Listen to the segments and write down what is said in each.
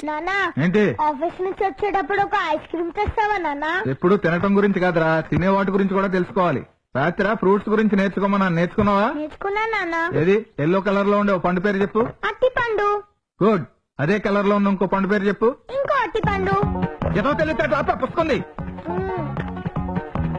నానా ఏంటి ఆఫీస్ నుంచి వచ్చేటప్పుడు ఒక ఐస్ క్రీమ్ తెస్తావా నానా? ఎప్పుడు తినటం గురించి కాదురా, తినే వాటి గురించి కూడా తెలుసుకోవాలి. రాత్రి ఫ్రూట్స్ గురించి నేర్చుకోమన్నా, నేర్చుకున్నావా? నేర్చుకున్నా నానా. ఏది ఎల్లో కలర్ లో ఉండే ఓ పండు పేరు చెప్పు. అట్టి పండు. గుడ్. అదే కలర్ లో ఉన్న ఇంకో పండు పేరు చెప్పు. ఇంకో అట్టి పండు. ఏదో తెలియదు పుస్తకంది.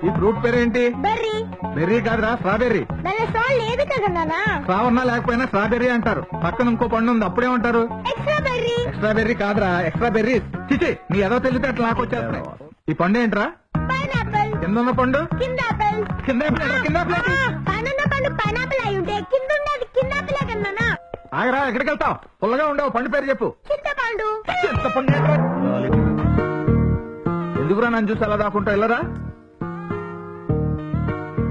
ఈ ఫ్రూట్ పేరేంటి? బెర్రీ. బెర్రీ కాదురా, స్ట్రాబెర్రీ. దాని సాల్ లేదు కదా నానా. స్ట్రావన్నా లేకపోయినా స్ట్రాబెర్రీ అంటారు. పక్కన ఇంకో పండు ఉంది, అప్పుడేమంటారు? Extra berry. ఎక్స్ట్రా బెర్రీ కాదురా, ఎక్స్ట్రా బెర్రీ. చిచి, నీ ఏదో తెలియదు అట్లా నాకొచ్చేస్తున్నాయి. ఈ పండు ఏంట్రా? పైనాపిల్. కింద ఉన్న పండు? కింద ఆపిల్. కింద కింద పైన పండు పైనాపిల్ అయి ఉంటే కింద ఉండేది కింద ఆపిల్ కదా నానా. ఆగరా, ఎక్కడికి వెళ్తావు? పుల్లగా ఉండేవు పండు పేరు చెప్పు. చింతపండు. చింతపండు ఏంట్రా? ఎందుకురా నన్ను చూసి అలా దాకుంటా వెళ్ళరా?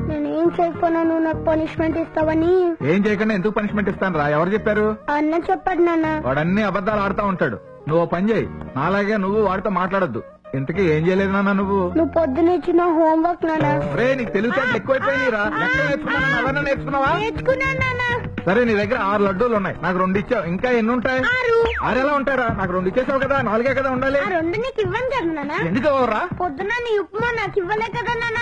నేనేం చేయకపోయినా నువ్వు నాకు పనిష్మెంట్ ఇస్తావని. ఏం చేయకుండా ఎందుకు పనిష్మెంట్ ఇస్తాను రా? ఎవరు చెప్పారు? అన్న చెప్పాడు నాన్న. వాడన్ని అబద్ధాలు ఆడుతా ఉంటాడు. నువ్వు ఓ పని చేయి, నాలాగే నువ్వు వాడితో మాట్లాడొద్దు. ఇంతకీ ఏం చేయలేదు నాన్న నువ్వు? నువ్వు పొద్దున ఇచ్చిన హోంవర్క్ నాన్న. రే, నీకు తెలివితేటలు ఎక్కువైపోయినాయి రా. లెక్క నేర్చుకున్నా, అవన్నీ నేర్చుకున్నావా? నేర్చుకున్నాను నాన్న. సరే, నీ దగ్గర 6 లడ్డూలు ఉన్నాయి, నాకు 2 ఇచ్చావు. ఇంకా ఎన్ని ఉంటాయి? 6. 6 ఎలా ఉంటారా? నాకు 2 ఇచ్చేసావు కదా, 4 కదా ఉండాలి. ఆ 2 నీకు ఇవ్వను కదా నాన్న. ఎందుకు ఇవ్వరా? పొద్దున నీ ఉప్మా నాకు ఇవ్వలే కదా నాన్న.